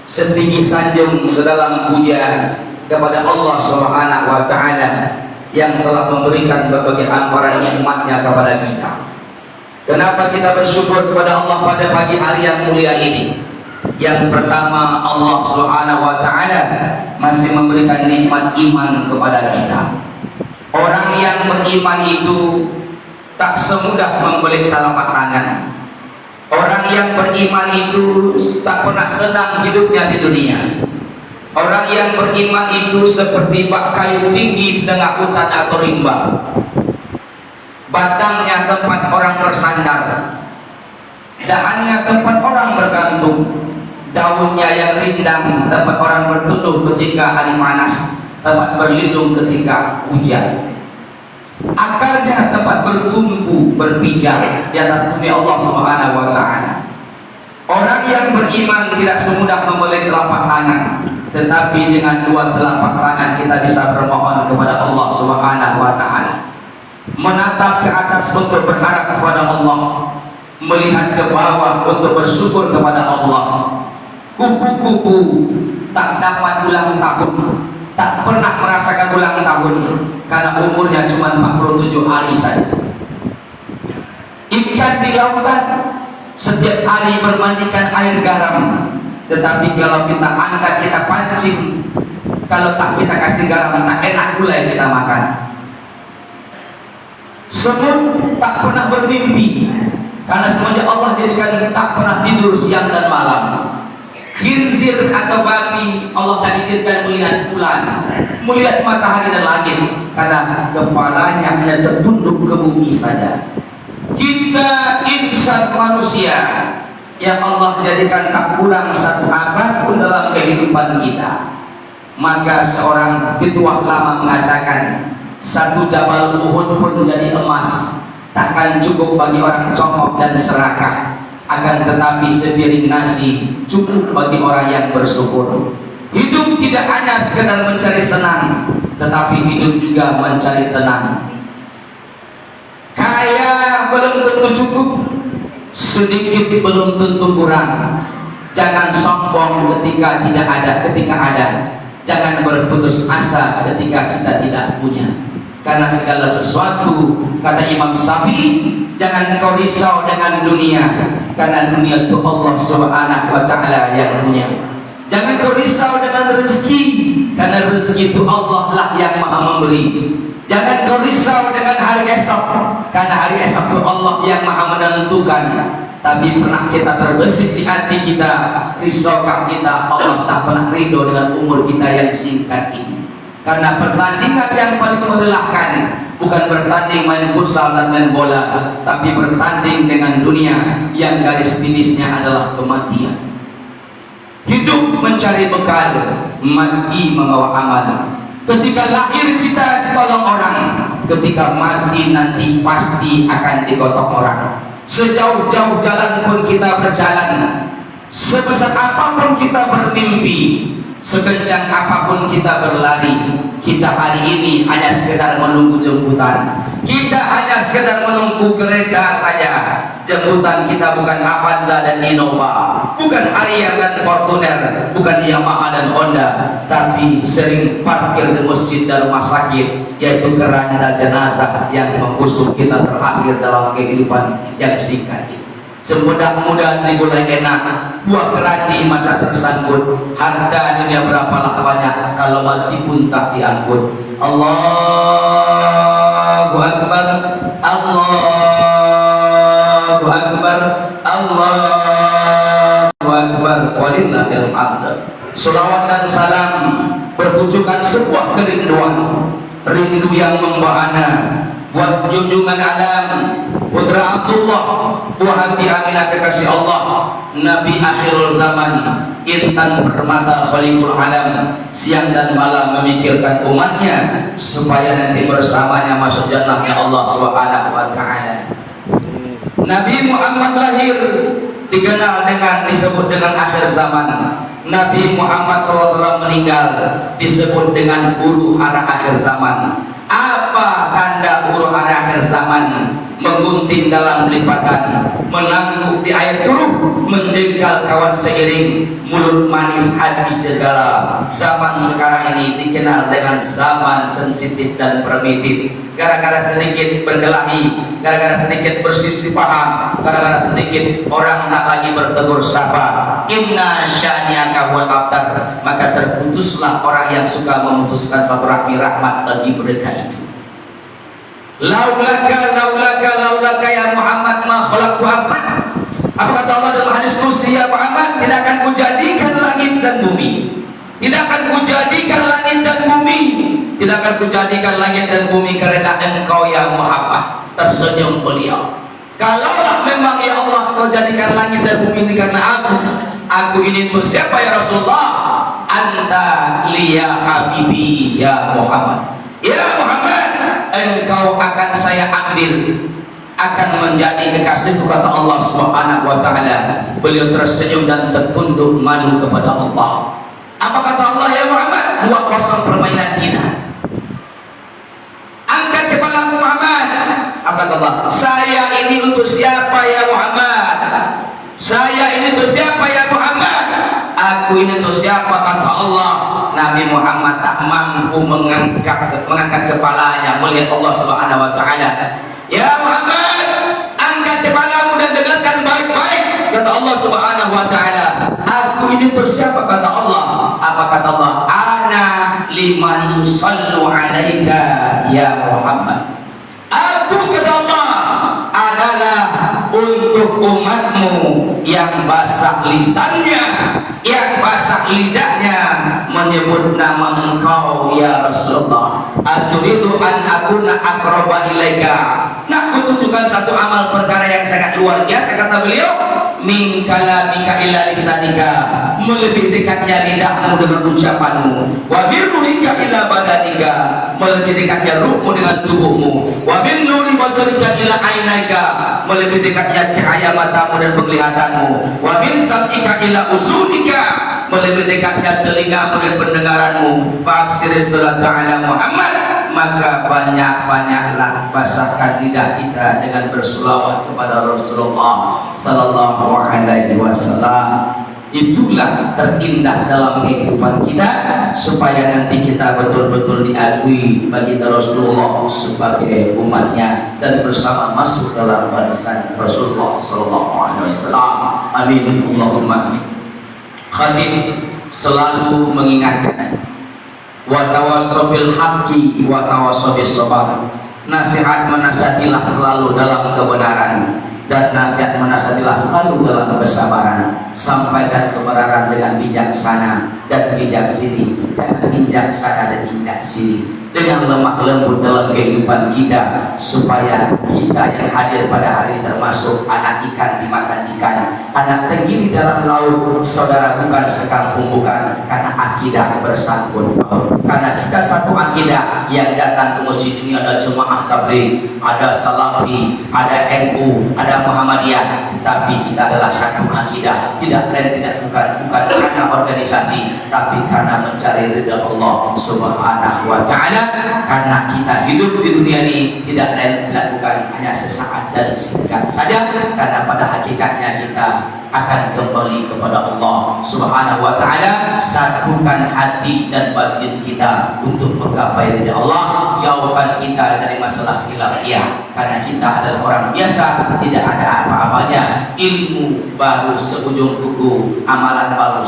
setinggi sanjung sedalam puja kepada Allah Subhanahu wa Ta'ala yang telah memberikan berbagai amparan nikmatnya kepada kita. Kenapa kita bersyukur kepada Allah pada pagi hari yang mulia ini? Yang pertama, Allah Subhanahu wa Ta'ala masih memberikan nikmat iman kepada kita. Orang yang beriman itu tak semudah membelik telapak tangan. Orang yang beriman itu tak pernah senang hidupnya di dunia. Orang yang beriman itu seperti bak kayu tinggi di tengah hutan atau rimba. Batangnya tempat orang bersandar, dahannya tempat orang bergantung, daunnya yang rindang tempat orang berteduh ketika hari panas, tempat berlindung ketika hujan. Akarnya tempat bertumpu berpijak di atas bumi Allah Subhanahu wa Ta'ala. Orang yang beriman tidak semudah membelik telapak tangan, tetapi dengan dua telapak tangan kita bisa bermohon kepada Allah Subhanahu wa Ta'ala, menatap ke atas untuk berharap kepada Allah, melihat ke bawah untuk bersyukur kepada Allah. Kupu-kupu tak dapat ulang tahun, tak pernah merasakan ulang tahun karena umurnya cuma 47 hari saja. Ikan di lautan setiap hari bermandikan air garam, tetapi kalau kita angkat, kita pancing, kalau tak kita kasih garam, tak enak gulai kita makan. Semut tak pernah bermimpi karena semenjak Allah jadikan tak pernah tidur siang dan malam. Khinzir atau babi Allah tak izinkan melihat bulan, melihat matahari dan langit karena kepalanya hanya tertunduk ke bumi saja. Kita insan manusia yang Allah jadikan tak kurang satu abad pun dalam kehidupan kita. Maka seorang petuah lama mengatakan, satu jabal Uhud pun jadi emas takkan cukup bagi orang congkak dan serakah, akan tetapi sepiring nasi cukup bagi orang yang bersyukur. Hidup tidak hanya sekedar mencari senang, tetapi hidup juga mencari tenang. Kaya belum tentu cukup, sedikit belum tentu kurang. Jangan sombong ketika tidak ada, ketika ada. Jangan berputus asa ketika kita tidak punya. Karena segala sesuatu, kata Imam Syafi'i, jangan kau risau dengan dunia, karena dunia itu Allah Subhanahu wa Ta'ala yang punya. Jangan kau risau dengan rezeki, karena rezeki itu Allah lah yang maha memberi. Jangan kau risau dengan hari esok, karena hari esok itu Allah yang maha menentukan. Tapi pernah kita terbesit di hati kita, risaukah kita Allah tak pernah ridho dengan umur kita yang singkat ini. Karena pertandingan yang paling melelahkan bukan bertanding main futsal dan main bola, tapi bertanding dengan dunia yang garis finishnya adalah kematian. Hidup mencari bekal, mati membawa amal. Ketika lahir kita ditolong orang, ketika mati nanti pasti akan digotong orang. Sejauh-jauh jalan pun kita berjalan, sebesar apapun kita bermimpi, sekencang apapun kita berlari, kita hari ini hanya sekedar menunggu jemputan. Kita hanya sekedar menunggu kereta saja. Jemputan kita bukan Avanza dan Innova, bukan Harrier dan Fortuner, bukan Yamaha dan Honda, tapi sering parkir di masjid dan rumah sakit, yaitu keranda jenazah yang membusuk kita terakhir dalam kehidupan yang singkat ini. Semudah-mudahan dimulai enak, buah keranji masa tersangkut, harta dunia berapalah banyak kalau mati pun tak diangkut. Allahu Akbar, Allahu Akbar, Allahu Akbar, walillahil hamd. Salawat dan salam bertujukan sebuah kerinduan, rindu yang membahana buat junjungan alam putra Abdullah, buah hati Aminah kekasih Allah, Nabi akhirul zaman, intan permata khalikul alam, siang dan malam memikirkan umatnya supaya nanti bersamanya masuk jannahnya Allah Subhanahu wa Ta'ala. Nabi Muhammad lahir dikenal dengan, disebut dengan akhir zaman. Nabi Muhammad SAW meninggal disebut dengan huru hara akhir zaman. Apa Apa tanda huru akhir zaman? Menggunting dalam lipatan, menangguk di air keruh, menjengkal kawan seiring, mulut manis hati segala. Zaman sekarang ini dikenal dengan zaman sensitif dan primitif. Gara-gara sedikit berkelahi, gara-gara sedikit bersisi paham, gara-gara sedikit orang tak lagi bertegur sapa, inna syani'aka wal abtar, maka terputuslah orang yang suka memutuskan suatu rahmi rahmat bagi mereka itu. Laulaka ya Muhammad ma khalaqtu abad. Apa kata Allah dalam hadis qudsi, ya Muhammad, tidak akan kujadikan langit dan bumi. Tidak akan kujadikan langit dan bumi. Tidak akan kujadikan langit dan bumi karena engkau ya Muhammad. Tersenyum beliau. Kalaulah memang ya Allah kau jadikan langit dan bumi ini karena aku ini untuk siapa ya Rasulullah? Anta liya habibi ya Muhammad. Ya Muhammad, engkau akan saya ambil, akan menjadi kekasihku, kata Allah Subhanahu wa taala. Beliau tersenyum dan tertunduk malu kepada Allah. Apa kata Allah ya Muhammad? Buat kosong permainan kita. Angkat kepala Muhammad. Apa kata Allah? Saya ini untuk siapa ya Muhammad? Saya ini untuk siapa ya Muhammad? Aku ini untuk siapa, kata Allah. Nabi Muhammad tak mampu mengangkat kepalanya melihat Allah Subhanahu wa taala. Ya Muhammad, angkat kepalamu dan dengarkan baik-baik, kata Allah Subhanahu wa taala. Aku ini untuk siapa, kata Allah. Apa kata Allah? Ana liman yusallu alaika ya Muhammad. Aku, kata Allah, adalah untuk umatmu yang basah lisannya, yang basah lidahnya menyebut nama engkau ya Rasulullah. Aturidu an akuna aqraba ilaika. Nak kutunjukkan satu amal perkara yang sangat luar biasa, kata beliau. Min kalamika ila lisanika, melebih dekatnya lidahmu dengan ucapanmu. Wa birruhika ila badanika, melebih dekatnya ruhmu dengan tubuhmu. Wa bin nuri basarika ila ainaika, melebih dekatnya cahaya matamu dan penglihatanmu. Wa bin sam'ika ila uzunika, melebih dekatnya telingamu dan pendengaranmu. Fa'aksiris salatu ala Muhammad, maka banyak-banyaklah basahkan lidah kita dengan bersolawat kepada Rasulullah sallallahu alaihi wasallam. Itulah terindah dalam kehidupan kita, supaya nanti kita betul-betul diakui bagi Rasulullah sebagai umatnya dan bersama masuk dalam barisan Rasulullah sallallahu alaihi wasallam. Amin Allahumma amin. Khatib selalu mengingatkan, wa tawassaw bil haqqi wa tawassaw bis sabr. Nasihat menasihatilah selalu dalam kebenaran, dan nasihat menasihatilah selalu dalam kesabaran. Sampaikan kebenaran dengan bijaksana dan bijaksini, jangan bijaksana dan bijaksini, dengan lemah lembut dalam kehidupan kita, supaya kita yang hadir pada hari ini termasuk anak ikan dimakan ikan, anak tenggiri dalam laut, saudara bukan sekampung, bukan, karena akidah bersangkut paut. Karena kita satu akidah. Yang datang ke masjid ini ada jemaah tabligh, ada salafi, ada NU, ada Muhammadiyah, tetapi kita adalah satu akidah. Tidak lain tidak bukan karena organisasi, tapi karena mencari ridha Allah Subhanahu wa taala. Karena kita hidup di dunia ini tidak lain tidak bukan hanya sesaat dan singkat saja, karena pada hakikatnya kita akan kembali kepada Allah Subhanahu wa taala. Satukan hati dan batin kita untuk menggapai ridha Allah. Jauhkan kita dari masalah khilafiyah, karena kita adalah orang biasa, tidak ada apa-apanya. Ilmu baru seujung kuku, amalan baru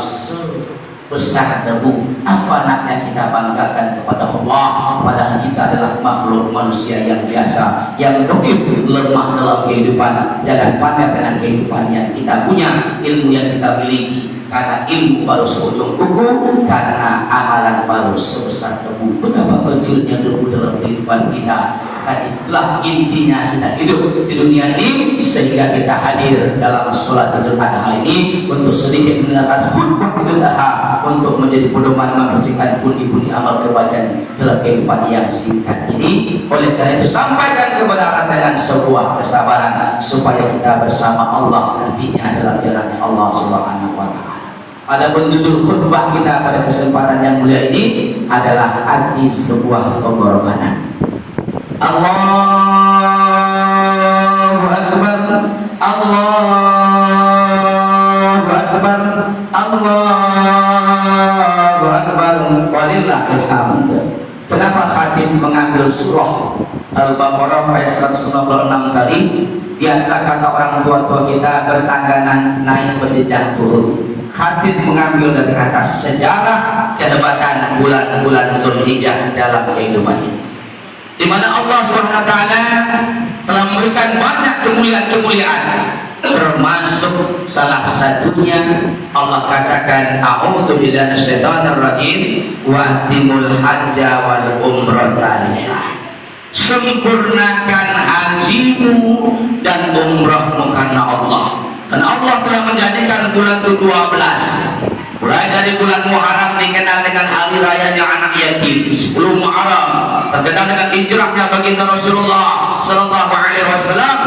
besar debu. Apa naknya kita banggakan kepada Allah, padahal kita adalah makhluk manusia yang biasa, yang doib, lemah dalam kehidupan. Jangan pamer dengan kehidupan yang kita punya, ilmu yang kita miliki, karena ilmu baru seujung kuku, karena amalan baru sebesar debu. Betapa kecilnya debu dalam kehidupan kita. Itulah intinya kita hidup di dunia ini, sehingga kita hadir dalam sholat Idul Adha ini untuk sedikit mendengarkan khutbah Idul Adha, untuk menjadi pedoman membersihkan pundi-pundi amal kebaikan dalam kehidupan yang singkat ini. Oleh karena itu, sampaikan kebenaran dengan sebuah kesabaran, supaya kita bersama Allah nantinya dalam jalannya Allah Subhanahu wa taala. Adapun judul khutbah kita pada kesempatan yang mulia ini adalah arti sebuah pengorbanan. Allahu Akbar, Allahu Akbar, Allahu Akbar, walillahil hamd. Kenapa khatib mengambil surah Al-Baqarah ayat 196 tadi? Biasa kata orang tua-tua kita, bertangganan naik berjenjang turun. Khatib mengambil dari atas sejarah kehebatan bulan-bulan Zulhijjah dalam kehidupan ini, di mana Allah SWT telah memberikan banyak kemuliaan-kemuliaan, termasuk salah satunya Allah katakan a'udzu billahi minasyaitonir rajim wa atimul hajja wal umrata lillah. Sempurnakan hajimu dan umrahmu karena Allah. Karena Allah telah menjadikan bulan itu 12. Mulai dari bulan Muharram dikenal dengan hari rayanya anak yatim, 10 Muharram terkenal dengan hijrahnya baginda Rasulullah sallallahu alaihi wasallam.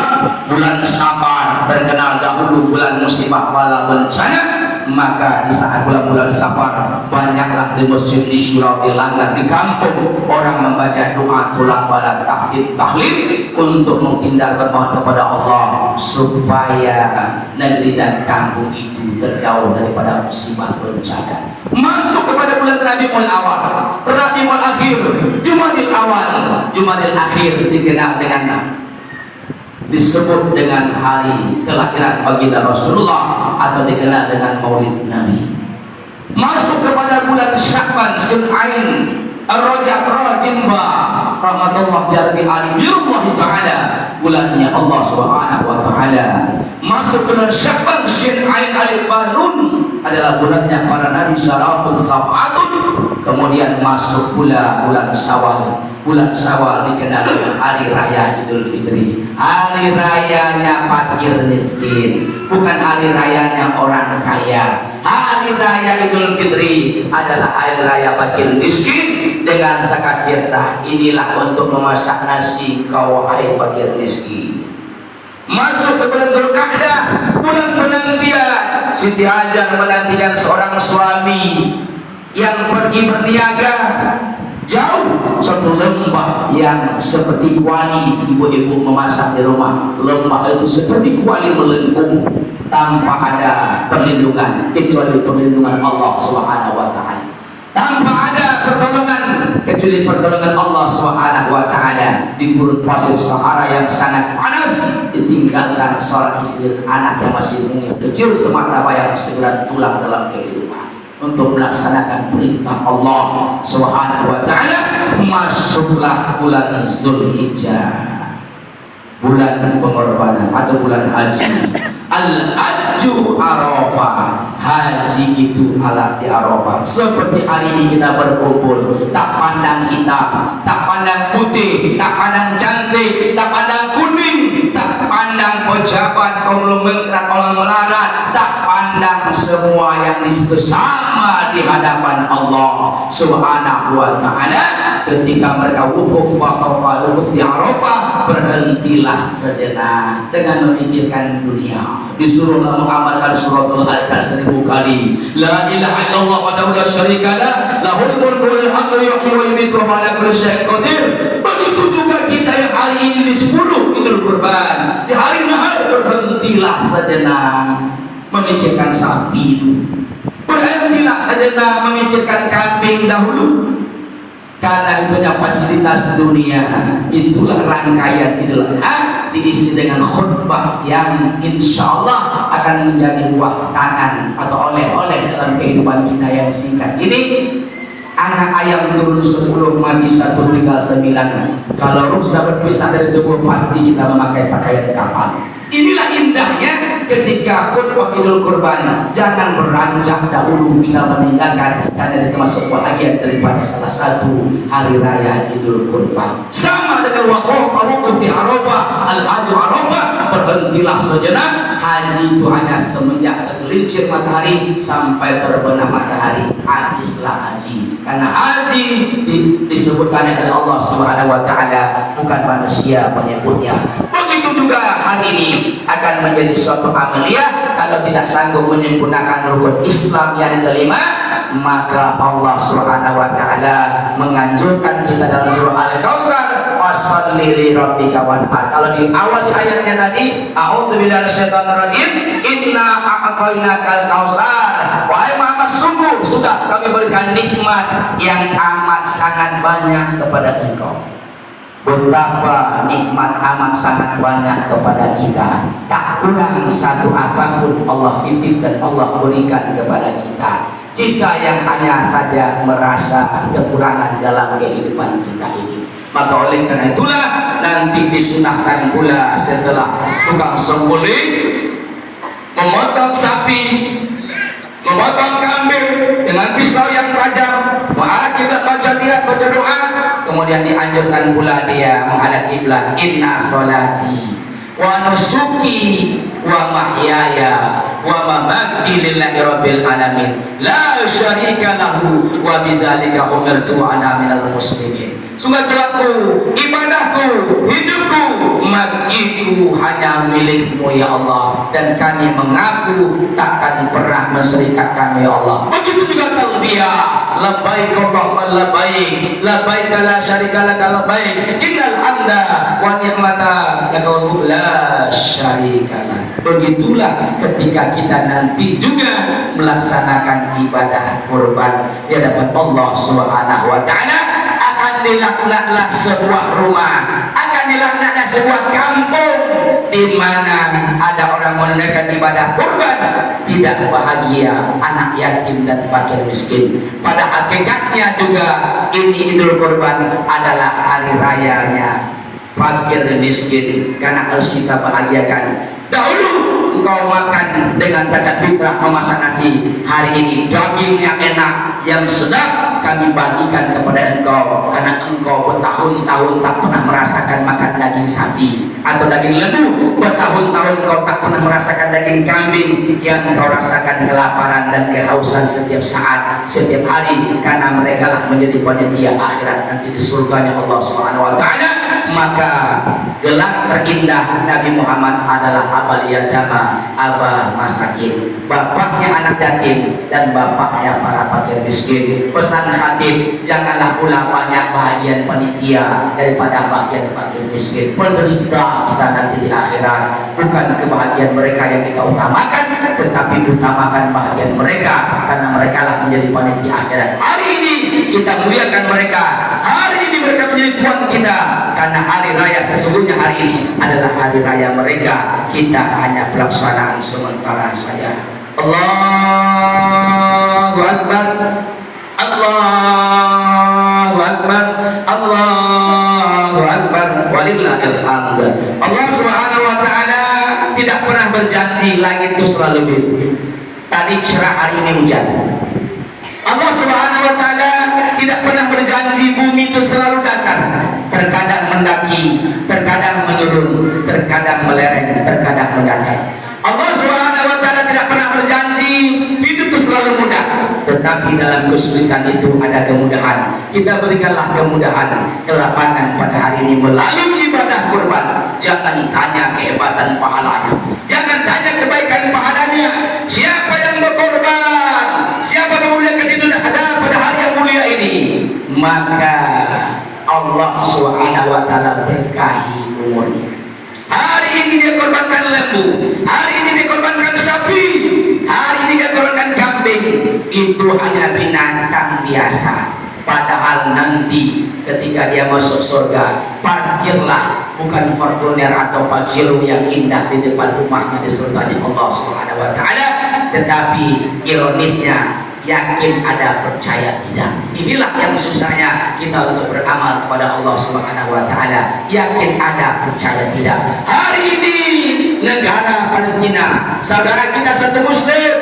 Bulan Safar terkenal dahulu bulan musibah bala bencana. Maka di saat bulan-bulan Safar, banyaklah di masjid, di surau, di langgar, di kampung orang membaca doa tulang bala tahlil untuk menghindar bermohon kepada Allah supaya negeri dan kampung itu terjauh daripada musibah bencana. Masuk kepada bulan Rabiul Awal, Rabiul Akhir, Jumadil Awal, Jumadil Akhir dikenal dengan disebut dengan hari kelahiran baginda Rasulullah atau dikenal dengan Maulid Nabi. Masuk kepada bulan Sya'ban, Zul'ain, Ar-Rajab, Rajimba, Ramadullah Jarbi Ali Birullahi Ta'ala, bulannya Allah Subhanahu Wa Ta'ala. Masuk bulan Sya'ban, Zul'ain, Alif Barun adalah bulannya para Nabi Syarafun Safatun. Kemudian masuk pula bulan Syawal. Bulan Syawal dikenal dengan hari raya Idul Fitri, hari rayanya fakir miskin, bukan hari rayanya orang kaya. Hari raya Idul Fitri adalah hari raya fakir miskin dengan zakat fitrah. Inilah untuk memasak nasi kau wahai fakir miskin. Masuk ke bulan Zulqa'dah, bulan penantian. Siti Hajar menantikan seorang suami yang pergi berniaga jauh satu lembah yang seperti kuali. Ibu-ibu memasak di rumah, lembah itu seperti kuali melengkung tanpa ada perlindungan kecuali perlindungan Allah Subhanahu wa Ta'ala, tanpa ada pertolongan kecuali pertolongan Allah Subhanahu wa Ta'ala. Di gurun pasir Sahara yang sangat panas, ditinggalkan seorang istri anak yang masih mungil kecil semata yang segera tulang dalam kehidupan untuk melaksanakan perintah Allah Subhanahu wa Ta'ala. Masuklah bulan Zulhijjah, bulan pengorbanan atau bulan haji. Al-Hajju Arafah, haji itu alat di Arafah. Seperti hari ini kita berkumpul, tak pandang hitam, tak pandang putih, tak pandang cantik, tak pandang kuning, tak pandang pejabat, kaum mengkerat, orang melarat, tak pandang, semua yang disitu sama di hadapan Allah Subhanahu wa Ta'ala. Ketika mereka wukuf di Arafah, berhentilah sejenak dengan memikirkan dunia. Disuruhlah mengamalkan suratul Al-Kahfi 1000 kali. La ilaha illallah wahdahu la syarikalah, lahul mulku wa lahul hamdu yuhyi wa yumiitu wa huwa 'alaa kulli syai'in qadir. Begitu juga kita yang hari ini di 10 Idul Kurban, di hari Nahar, berhentilah sejenak memikirkan sapi itu. Berhentilah sejenak memikirkan kambing dahulu. Karena itunya fasilitas dunia, itulah rangkaian Idul Adha diisi dengan khutbah yang insya Allah akan menjadi buah tangan atau oleh-oleh dalam kehidupan kita yang singkat ini. Anak ayam turun 10, mati 1, tinggal 9. Kalau ruh sudah berpisah dari tubuh, pasti kita memakai pakaian kapal. Inilah indahnya ketika khutbah Idul Kurban. Jangan beranjak dahulu kita meninggalkan, karena itu termasuk bahagian daripada salah satu hari raya Idul Kurban. Sama dengan wukuf di Arafah, Al-Hajju Arafah, berhentilah sejenak. Haji itu hanya semenjak tergelincir matahari sampai terbenam matahari, habislah haji. Karena haji disebutkan oleh Allah Subhanahu wa Ta'ala, bukan manusia penyebutnya. Begitu juga hari ini akan menjadi suatu amaliyah. Kalau tidak sanggup menyempurnakan rukun Islam yang kelima, maka Allah Subhanahu wa Ta'ala menganjurkan kita dalam surah Al-Kautsar, Fasholli li rabbika wanhar. Kalau di awal di ayatnya tadi, a'udzubillahi minasyaitonir rajim, inna a'tainakal kautsar. Wahai Muhammad, sungguh sudah kami berikan nikmat yang amat sangat banyak kepada engkau. Betapa nikmat amat sangat banyak kepada kita, tak kurang satu apapun Allah titip dan Allah berikan kepada kita. Kita yang hanya saja merasa kekurangan dalam kehidupan kita ini. Maka oleh karena itulah nanti disunahkan pula setelah tukang sembelih memotong sapi, memotong kambing dengan pisau yang tajam, menghadap kiblat, baca niat, baca doa, kemudian dianjurkan pula dia menghadap kiblat. Inna sholati wa nusuki wa mahyaya wa mamati lillahi rabbil alamin la syarika lahu wa bidzalika umirtu ana minal muslimin. Sungguh salatku, ibadahku, hidupku, matiku hanya milikmu ya Allah, dan kami mengaku takkan pernah menserikatkan ya Allah. Begitu juga talbiyah, labbaik Allahumma labbaik, labbaik la syarika laka labbaik, innal hamda wa ni'mata laka la syarika lak. Begitulah ketika kita nanti juga melaksanakan ibadah kurban di hadapan Allah Subhanahu wa taala. Akan dilaknatlah sebuah rumah, akan dilaknatlah sebuah kampung di mana ada orang menunaikan ibadah kurban tidak bahagia, anak yatim dan fakir miskin. Pada hakikatnya juga ini Idul Kurban adalah hari rayanya fakir dan miskin, karena harus kita bahagiakan. Dahulu engkau makan dengan zakat fitrah memasak nasi, hari ini daging yang enak yang sedap kami bagikan kepada engkau, karena engkau bertahun-tahun tak pernah merasakan makan daging sapi atau daging lembu, bertahun-tahun engkau tak pernah merasakan daging kambing yang engkau rasakan kelaparan dan kehausan setiap saat, setiap hari, karena mereka lah menjadi panitia akhirat nanti di surganya Allah Subhanahu wa taala. Maka gelar terindah Nabi Muhammad adalah abal yatama, aba masakin, bapaknya anak yatim dan bapaknya para fakir miskin. Pesan khatib, janganlah pula banyak bahagian panitia daripada bahagian fakir miskin. Penderita kita nanti di akhirat bukan kebahagiaan mereka yang kita utamakan, tetapi utamakan bahagian mereka, karena mereka lah menjadi panitia akhirat. Hari ini kita muliakan mereka, hari ini mereka menjadi tuan kita, karena hari raya sesungguhnya hari ini adalah hari raya mereka. Kita hanya pelaksanaan sementara saja. Allahu Akbar, Allahu Akbar, Allahu Akbar, walillahil hamd. Allah Subhanahu wa taala tidak pernah berjanji langit itu selalu biru. Tadi cerah, hari ini hujan. Allah Subhanahu wa taala tidak pernah berjanji bumi itu selalu datar. Terkadang mendaki, terkadang menurun, terkadang melereng, terkadang mendatar. Allah Subhanahu wa taala tidak pernah berjanji hidup itu selalu mudah, tetapi dalam kesulitan itu ada kemudahan. Kita berikanlah kemudahan, kelapangan pada hari ini melalui ibadah kurban. Jangan tanya kehebatan pahalanya, jangan tanya kebaikan pahalanya. Siapa yang berkorban, siapa yang memuliakan itu ada pada hari yang mulia ini, maka Allah Subhanahu wa taala berkahi umurnya. Hari ini dia korbankan lembu, hari ini dia korbankan sapi, hari ini dia korbankan kambing. Itu hanya binatang biasa. Padahal nanti ketika dia masuk surga, parkirlah bukan Fortuner atau Pajero yang indah di depan rumahnya di surganya Allah Subhanahu wa taala, tetapi ironisnya yakin ada, percaya tidak. Inilah yang susahnya kita untuk beramal kepada Allah Subhanahu wa taala. Yakin ada, percaya tidak. Hari ini negara Palestina, saudara kita satu muslim,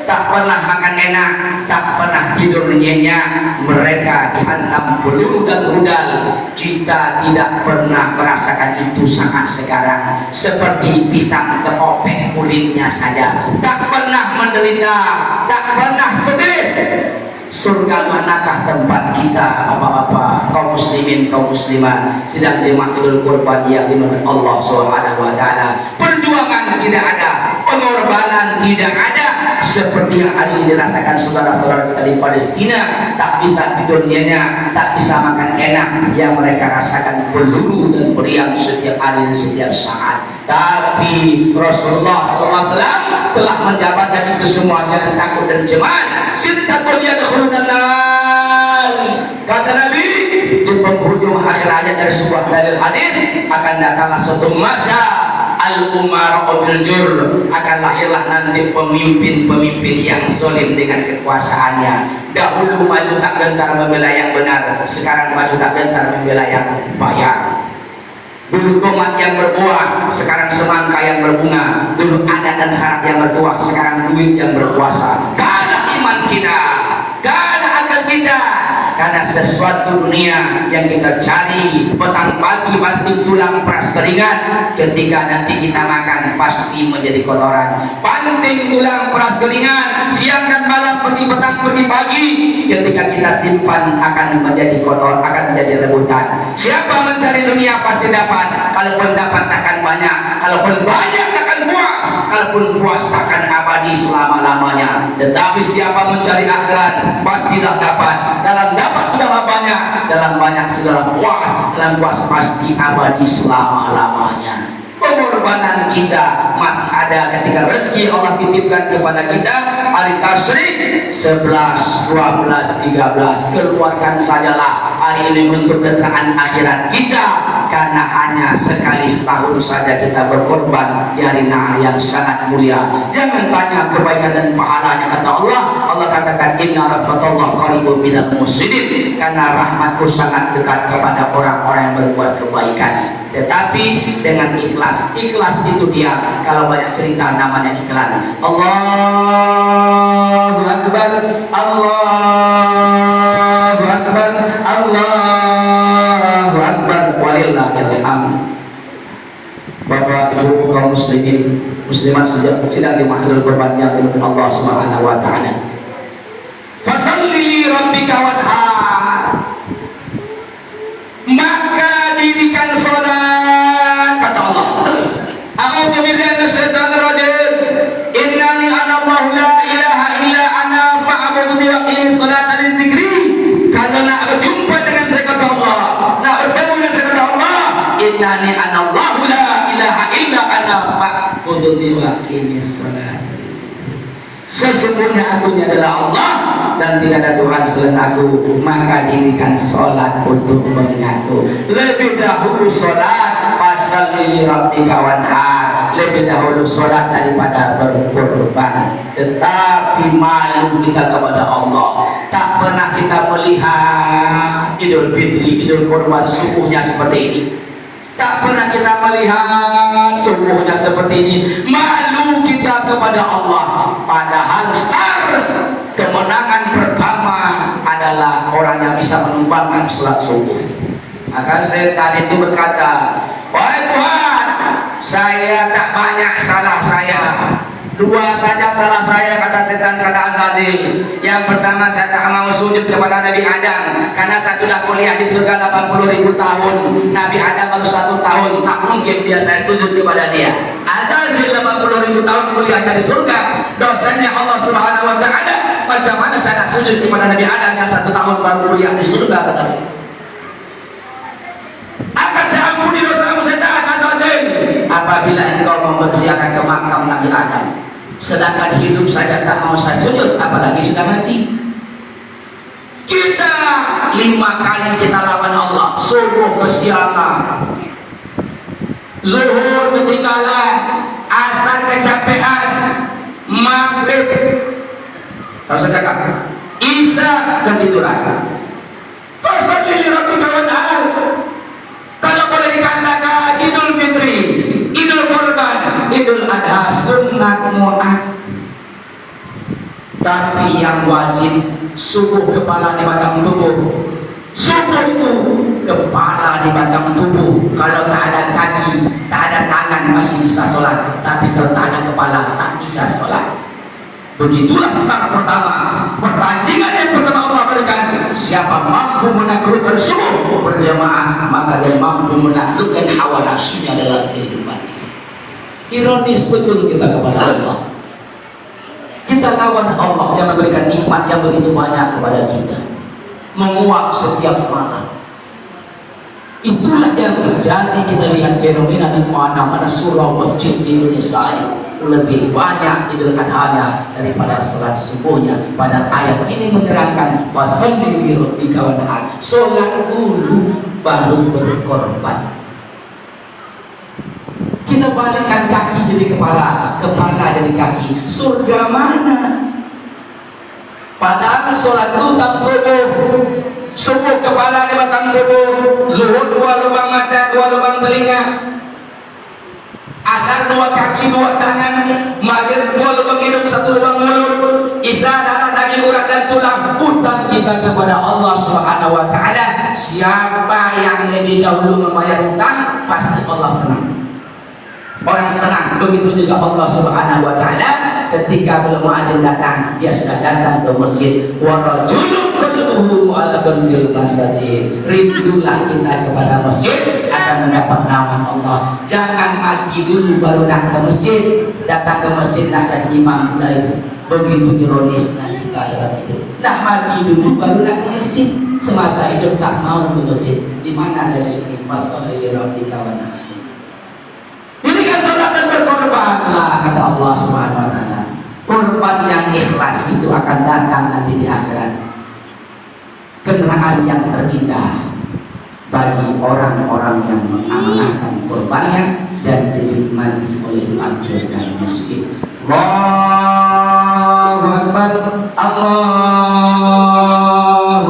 tak pernah makan enak, tak pernah tidur nyenyak, mereka dihantam peluru dan rudal. Kita tidak pernah merasakan itu saat sekarang, seperti pisang teropek kulitnya saja, tak pernah menderita, tak pernah sedih. Surga manakah tempat kita bapak-bapak, kaum muslimin, kaum muslimat, sedang jemaah Idul Kurban yang dimana Allah Subhanahu wa taala. Perjuangan tidak ada, pengorbanan tidak ada, seperti yang hari ini dirasakan saudara-saudara kita di Palestina, tak bisa tidur nyenyak, tak bisa makan enak, yang mereka rasakan peluru dan meriam setiap hari dan setiap saat. Tapi Rasulullah SAW telah menjabarkan itu semua, jangan takut dan cemas. Sittatul yadkhuluna nar, kata Nabi di penghujung akhir ayat dari sebuah dalil hadis, akan datanglah suatu masa al-umara bil jur, akan lahirlah nanti pemimpin-pemimpin yang zalim dengan kekuasaannya. Dahulu maju tak gentar membela yang benar, sekarang maju tak gentar membela yang bayar. Dulu tomat yang berbuah, sekarang semangka yang berbunga. Dulu adat dan syarat yang bertuah, sekarang duit yang berkuasa. Karena iman kita, karena akal kita, karena sesuatu dunia yang kita cari petang pagi banting tulang peras keringat, ketika nanti kita makan pasti menjadi kotoran. Banting tulang peras keringat, siang dan malam, pergi petang pergi pagi, ketika kita simpan akan menjadi kotor, akan menjadi rebutan. Siapa mencari dunia pasti dapat, kalaupun dapat takkan banyak, kalaupun banyak takkan puas, kalaupun puas takkan abadi selama-lamanya. Tetapi siapa mencari akhirat pasti tak dapat, dalam dapat sudahlah banyak, dalam banyak sudahlah puas, dalam puas pasti abadi selama-lamanya. Pengorbanan kita masih ada ketika rezeki Allah titipkan kepada kita. Hari tasyrik 11, 12, 13 keluarkan sajalah hari ini untuk kendaraan akhirat kita, karena hanya sekali setahun saja kita berkorban di hari yang sangat mulia. Jangan tanya kebaikan dan pahalanya, kata Allah. Allah katakan inna rahmatullah qaribun minal muhsinin, karena rahmatku sangat dekat kepada orang-orang yang berbuat kebaikan. Tetapi dengan ikhlas, ikhlas itu dia, kalau banyak cerita namanya iklan. Allahu Akbar, Allahu Akbar, Allahu Akbar, walillahil hamd. Bapak Ibu kaum muslimin muslimat sedang dimahlul korban yang dimiliki Allah Subhanahu wa taala. Fasalli li rabbika wanhar, maka dirikan salat, kata Allah. A'udzu billahi minasyaitonir rajim. Innani ana Allah la ilaha illa ana fa'budni wa aqim salata li dzikri. Kalau nak berjumpa dengan saya, kata Allah, nak bertemu dengan saya, kata Allah, innani ana Allah la ilaha illa ana fa'budni wa aqim salata li dzikri. Sesungguhnya aku adalah Allah dan tidak ada Tuhan selain aku, maka dirikan sholat untuk mengingatku. Lebih dahulu sholat, fasalli li rabbika wanhar, lebih dahulu sholat daripada berkorban. Tetapi malu kita kepada Allah, tak pernah kita melihat Idul Fitri, Idul Kurban subuhnya seperti ini. Tak pernah kita melihat subuhnya seperti ini. Malu kita kepada Allah, padahal star kemenangan pertama adalah orang yang bisa menumpangkan sholat subuh. Maka setan itu berkata, wahai Tuhan, saya tak banyak salah saya, dua saja salah saya, kata setan, kata Azazil. Yang pertama, saya tak mau sujud kepada Nabi Adam, karena saya sudah kuliah di surga 80.000 tahun. Nabi Adam baru 1 tahun, tak mungkin dia saya sujud kepada dia. Azazil 80.000 tahun kuliahnya di surga, dosanya Allah Subhanahu wa taala. Macam mana saya nak sujud kepada Nabi Adam yang 1 tahun baru kuliah di surga, kata dia. Akan saya ampuni dosamu setan, Azazil, apabila engkau mempersiapkan ke makam Nabi Adam. Sedangkan hidup saja tak mau saya sujud, apalagi sudah mati. Kita 5 kali kita lawan Allah. Subuh kesiangan, zuhur ketinggalan, asar kecapean, maghrib tahu saya cakap, isya ketiduran. Fasalli li rabbika wanhar. Kalau boleh dikatakan Idul Fitri, Idul Kurban, Idul Adha sunat mu'ad. Tapi yang wajib subuh kepala di batang tubuh. Subuh itu kepala di batang tubuh. Kalau tak ada kaki, tak ada tangan masih bisa sholat. Tapi kalau tak ada kepala tak bisa sholat. Begitulah start pertama. Pertandingan yang pertama Allah berikan, siapa mampu menaklukkan subuh berjamaah, maka dia mampu menaklukkan hawa nafsunya dalam kehidupan. Ironis betul kita kepada Allah. Kita kita lawan Allah yang memberikan nikmat yang begitu banyak kepada kita, menguap setiap malam. Itulah yang terjadi. Kita lihat fenomena di mana surau masjid di Indonesia lebih banyak Idul Adha daripada salat subuhnya. Pada ayat ini menerangkan fasalli li rabbika wanhar, salat dulu baru berkorban. Kita balikkan kaki jadi kepala, kepala jadi kaki. Surga mana? Padahal sholat itu tak tubuh. Subuh kepala di batang tubuh, zuhur 2 lubang mata, 2 lubang telinga, asar 2 kaki 2 tangan, maghrib 2 lubang hidung 1 lubang mulut, isya darah daging urat dan tulang. Utang kita kepada Allah Subhanahu wa taala. Siapa yang lebih dahulu membayar utang, pasti Allah senang. Orang senang. Begitu juga Allah Subhanahu wa taala ketika belum muazin datang, dia sudah datang ke masjid. Wa rajulun qalbuhu mu'allaqun fil masjid. Rindulah kita kepada masjid akan mendapat naungan Allah. Jangan mati dulu baru datang ke masjid. Datang ke masjid nak jadi imam pula itu. Begitu ironisnya kita dalam hidup. Nak mati dulu baru datang ke masjid. Semasa hidup tak mau ke masjid. Di mana dari ini? Fasalli li rabbika wanhar. Ini kan sholat dan berkorban lah, kata Allah Subhanahu wa taala. Korban yang ikhlas itu akan datang nanti di akhirat. Kendaraan yang terindah bagi orang-orang yang mengamanahkan korbannya dan dinikmati oleh makhluk dan masjid. Allahu Akbar, Allahu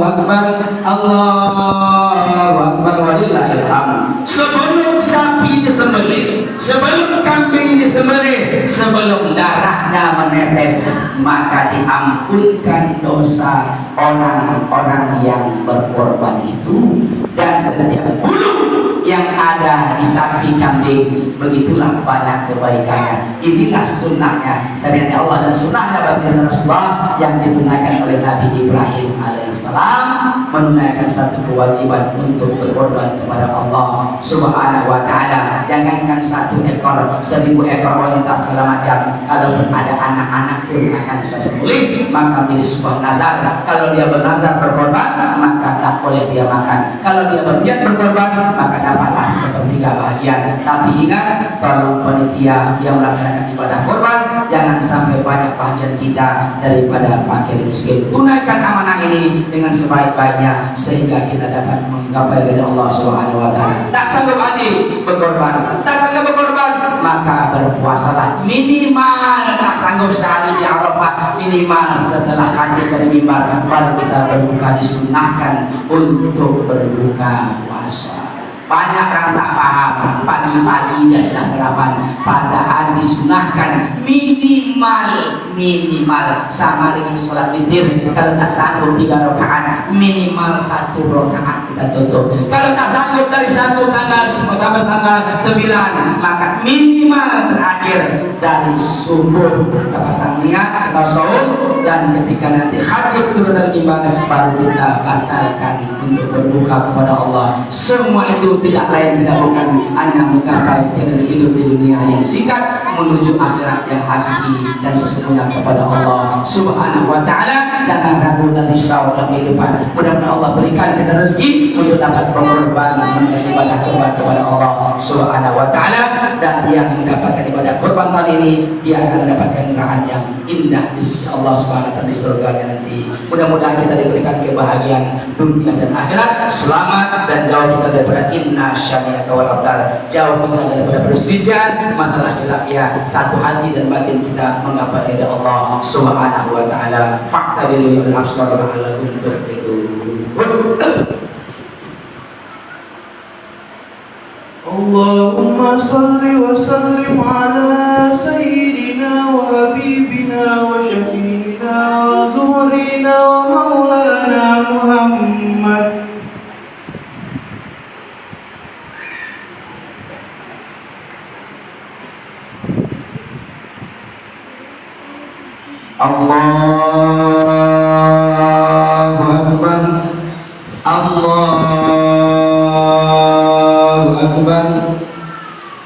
Akbar, Allahu Akbar, walillahil hamd. Sebelum sapi disembelih, sebelum kambing disembelih, sebelum darahnya menetes, maka diampunkan dosa orang-orang yang berkorban itu. Dan setiap bulu yang ada di sapi kambing, begitulah banyak kebaikannya. Inilah sunnahnya, syariat Allah dan sunnahnya baginda Rasulullah yang ditunaikan oleh Nabi Ibrahim alaihissalam, menunaikan satu kewajiban untuk berkorban kepada Allah Subhanahu wa taala. Jangankan 1 ekor, 1000 ekor onta segala macam, kalau ada anak-anak pun akan sesembelih, maka menjadi sebuah nazar. Kalau dia bernazar berkorban, maka tak boleh dia makan. Kalau dia berniat berkorban, maka dapatlah sepertiga bahagian. Tapi ingat, tolong panitia yang melaksanakan ibadah korban, jangan sampai banyak bahagian kita daripada fakir miskin. Tunaikan amanah ini dengan sebaik-baiknya sehingga kita dapat menggapai ridha Allah Subhanahu wa taala. Tak sanggup haji berkorban, tak sanggup berkorban, maka berpuasalah minimal. Tak sanggup sehari di Arafah, minimal setelah haji dari mimbar baru kita berbuka. Disunahkan untuk berbuka puasa. Banyak orang tak paham, pagi-pagi dia sudah sarapan, padahal disunahkan minimal sama dengan sholat witir. Kalau tak sanggup 3 rakaat, minimal 1 rakaat kita tutup. Kalau tak sanggup dari 1 tanggal sampai tanggal 9, maka minimal terakhir dari subuh kita pasang niat, kita saum, dan ketika nanti hadir turun dari mimbar baru kita batalkan untuk berbuka kepada Allah. Semua itu tidak lain tidak bukan hanya menggapai jalan hidup di dunia yang singkat menuju akhirat yang hakiki dan sesungguhnya kepada Allah Subhanahu wa taala. Jangan ragu dan risau dalam kehidupan. Mudah-mudahan Allah berikan kita rezeki untuk dapat berkorban menjadi ibadah korban kepada Allah Subhanahu wa taala, dan yang mendapatkan ibadah korban kali ini dia akan mendapatkan kekayaan yang indah di sisi Allah Subhanahu wa taala di surga nanti. Mudah-mudahan kita diberikan kebahagiaan dunia dan akhirat, selamat dan jauh kita daripada inna syani'aka wal abtar, jauh kita daripada perselisihan, masalah khilafiyah, satu hati dan batin kita menggapai ridha Allah Subhanahu wa taala. Fakta bil absar la'allakum tuflihun. Allahumma salli wa sallim ala sayyidina wa habibina wa syafiina wa zuhrina wa maulana Muhammad. Allahu Akbar, Allahu Akbar,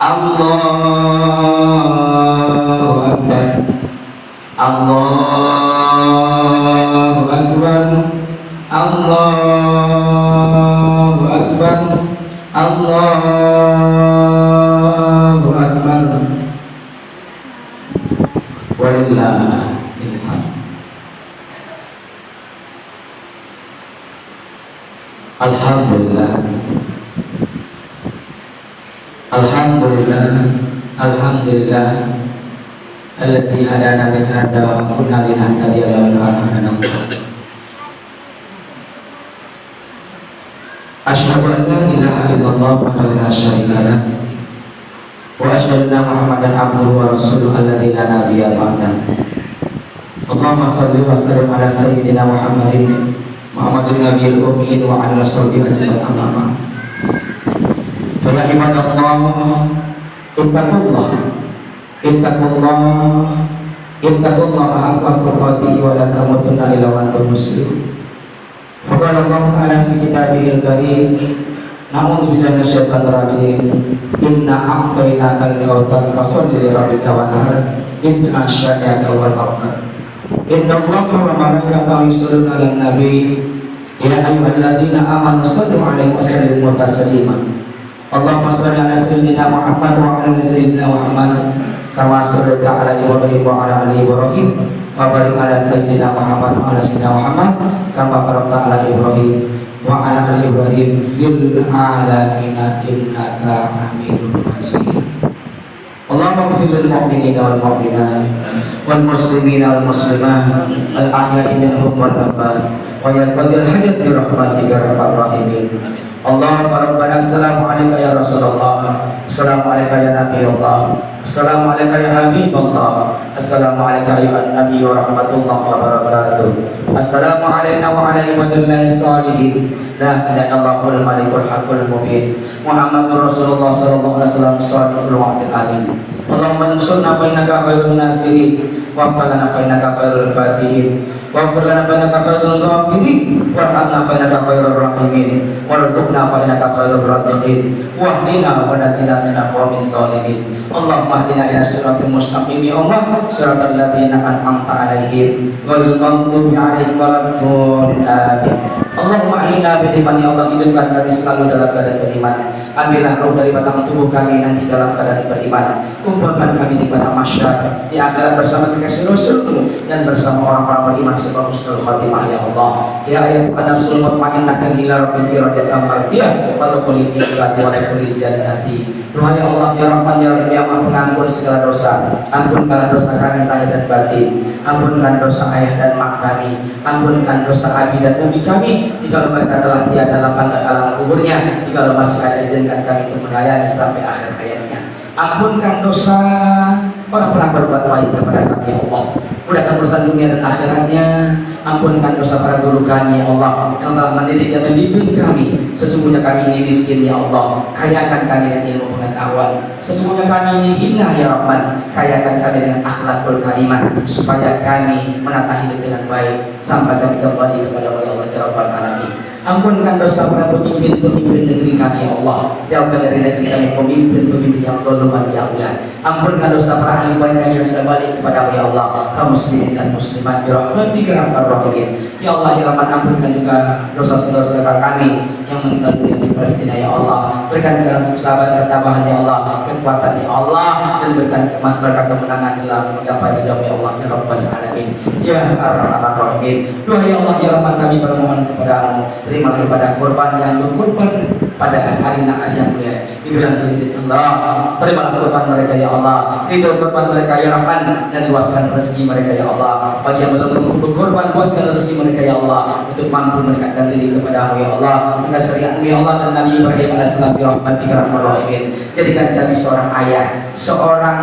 Allahu Akbar, Allah Allahu Akbar, Allahu Akbar. Walillahil hamd. Alhamdulillah, Alhamdulillah, Alhamdulillah. Alladzi hadana li hadza wa ma kunna linahtadiya laula an hadana Allah. Asyhadu an la ilaha illallah wahdahu la syarika lah wa asyhadu anna Muhammadan abduhu wa rasuluhu alladzi la nabiyya ba'dahu. Allahumma shalli wa sallim ala sayyidina Muhammadin nabiyil ummi wa ala sahbihi ajma'in. Amma ba'du. Ya ibadallah, ittaqullah haqqa tuqatih wa la tamutunna illa wa antum muslimun. Faqala Allah ta'ala fi kitabihil karim, na'udzu billahi minasyaitonir rajim. Inna a'tainakal kautsar fasholli li rabbika wanhar, inna syani'aka huwal abtar. Inna Allaha wa malaikatahu yusholluna 'alan nabi, ya ayyuhalladzina amanu shallu 'alaihi wa sallimu taslima. Allahumma shalli 'ala sayyidina Muhammad wa 'ala sayyidina Muhammad kama shallaita 'ala Ibrahim wa 'ala ali Ibrahim wa barik 'ala sayyidina Muhammad wa 'ala sayyidina Muhammad kama barakta 'ala Ibrahim wa 'ala ali Ibrahim fil 'alamin innaka Hamidum Majid. Allahumma ighfir lil mu'minina wal mu'minat wal muslimina wal muslimat al ahya'i minhum wal amwat wa yaqdir hajat bi rahmatika ya arhamar rahimin. Allahumma rabbana assalamu alayka ya Rasulullah, assalamu alayka ya Nabi Allah, assalamu alayka ya Habib Allah, assalamu alayka ya Nabi wa rahmatullahi wa barakatuh. Assalamu alayna wa ala ibadillahi salihin. La ilaha illallahul malikul haqqul mubin. Muhammadur Rasulullah sallallahu alaihi wasallam shadiqul wa'dil amin. Allahumma ansurna fa innaka khairun nasirin waghfir lana fa innaka khairul fatihin waghfir lana fa innaka khairul ghafirin warhamna fa innaka khairur rahimin warzuqna fa innaka khairur raziqin wahdina wa najina minal qaumiz zalimin. Allahumma hdina ila siratal mustaqim ya Allah, siratal ladzina an'amta 'alaihim ghairil maghdubi 'alaihim waladdallin. Allahumma inna beriman ya Allah, hidupkan kami selalu dalam keadaan beriman. Ambillah roh dari batang tubuh kami nanti dalam keadaan beriman. Kumpulkan kami di padang mahsyar di akhirat bersama kekasih Rasul-Mu dan bersama orang-orang beriman sebab husnul khatimah ya Allah. Ya ayat an-nafsul mutmainnah ila rabbika radiyatan mardiyah fadkhuli fi ibadi wa tadkhulil jannati. Doa ya Allah ya Rahman ya Rahim ya Maha pengampun segala dosa. Ampunkanlah dosa kami zahir dan batin. Ampunkan dosa ayah dan mak kami. Ampunkan dosa abi dan umi kami jika mereka telah tiada dalam alam kuburnya, jika masih ada izinkan kami untuk melayani sampai akhir hayatnya. Ampunkan dosa orang pernah berbuat baik kepada kami ya Allah. Mudahkan urusan dunia dan akhiratnya. Ampunkan dosa para guru kami ya Allah yang telah mendidik dan membimbing kami. Sesungguhnya kami ini miskin ya Allah, kayakan kami dengan ilmu pengetahuan. Sesungguhnya kami ini hina ya Rahman, kayakan kami dengan akhlakul karimah supaya kami menata hidup dengan baik sampai kami kembali kepada Allah ya Rabbal Alamin. Ampunkan dosa para pemimpin-pemimpin negeri kami ya Allah. Jauhkan dari negeri kami pemimpin-pemimpin yang zalim dan jauhlah. Ampunkan dosa para ahli waris kami yang sudah balik kepada ya Allah, kaum muslimin dan muslimat bi rahmatika ya arhamar rahimin. Ya Allah ya Rahman, ampunkan juga dosa saudara-saudara kami yang meninggal dunia di Palestina ya Allah. Berikan kesabaran, ketabahan ya Allah, kekuatan ya Allah, dan berikan berkah kemenangan dalam menggapai ridha ya Allah ya Rabbal Alamin. Ya Arhamar Rahimin. Doa ya Allah ya Rahman, kami bermohon kepadamu, terimalah ibadah kurban yang berkurban pada hari Natal yang mulia di bulan Zulhijjah. Terimalah kurban mereka ya Allah, ridho kurban mereka ya Rahman, dan luaskan rezeki mereka ya Allah. Bagi yang belum berkurban, luaskan rezeki mereka ya Allah untuk mampu mendekatkan diri kepadamu ya Allah, dengan syariatmu ya Allah dan Nabi Ibrahim alaihissalam bi rahmatika ya arhamar rahimin. Jadikan kami seorang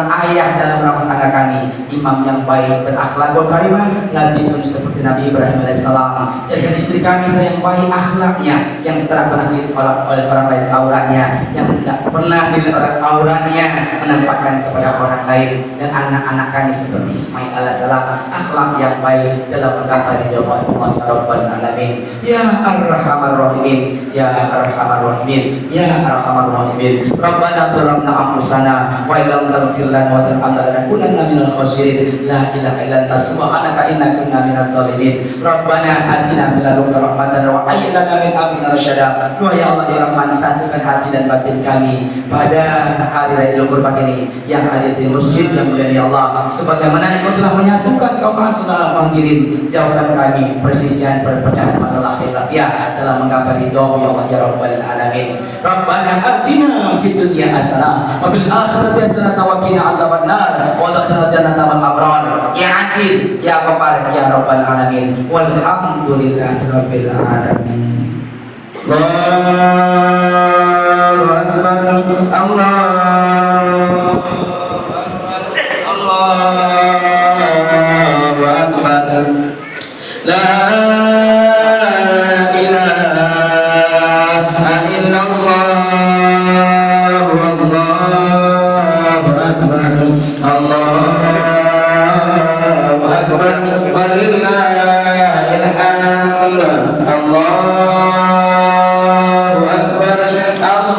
ayah dalam rumah tangga kami, imam yang baik, berakhlakul karimah, Nabi pun seperti Nabi Ibrahim alaihissalam. Jadikan istri kami yang baik akhlaknya, yang tidak pernah oleh orang lain auratnya, yang tidak pernah bila auratnya menampakkan kepada orang lain, dan anak-anak kami seperti Ismail alaihissalam akhlak yang baik dalam menggambar ridha Allah ya Rabbal Alamin. Ya Arhamar Rahimin, Ya Arhamar Rahimin, Ya Arhamar Rahimin. Rabbana zalamna anfusana wa illam taghfir lana wa tarhamna lanakunanna minal khasirin. La ilaha illa anta subhanaka inna kunna minadh dhalimin. Rabbana atina min ladunka rahmatan wa hayyi lana min amrina rasyada. Doa ya Allah ya Rahman, satukan hati dan batin kami pada hari raya Idul Kurban ini yang hadir di masjid yang mulia ya Allah, sebagaimana Engkau telah menyatukan kaum Rasulullah Muhajirin. Jauhkan kami perselisihan, perpecahan, masalah khilafiyah dalam menggapai ridho ya Allah ya Rabbal Alamin. Rabbana atina fid dunya hasanah wa bil akhirati hasanah wa qina azabannar wa adkhilna jannata ma'al abrar. Ya Aziz ya Ghafar ya Rabbal Alamin. Walhamdulillahi rabbil alamin. Allahu Akbar, Allahu Akbar, La ilaha illallah, Allahu Akbar, Allahu Akbar, walillahil hamd, Allahu Akbar, Allahu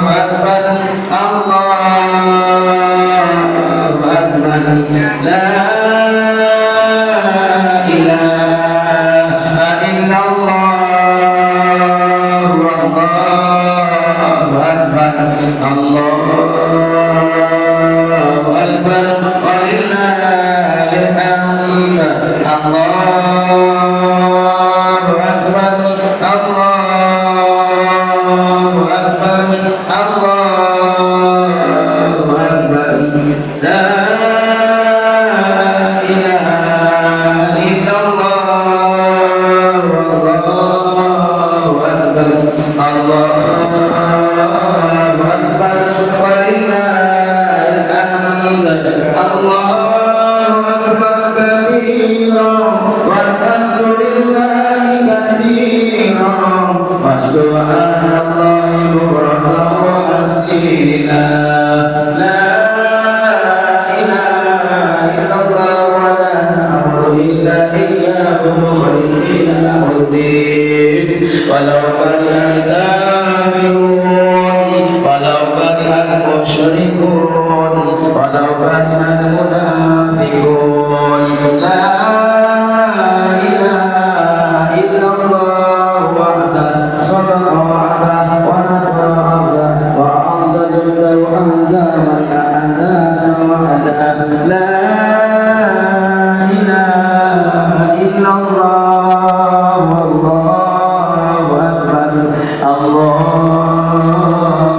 Akbar, Allahu Akbar, La ilaha illallah, Allahu Akbar, Allahu Akbar, walillahil hamd, Allahu Akbar, Allahu Akbar, Allahu Akbar, La ilaha illallah, Allahu Akbar, Allahu Akbar, walillahil hamd, Allahu Akbar kabiran walhamdulillahi katsiran wa subhanallahi bukratan wa asila. La ilaha illallah wa la na'budu illa iyyahu mukhlishina lahuddin walau karihal kafirun walau karihal musyrikun walau karihal munafiqun. La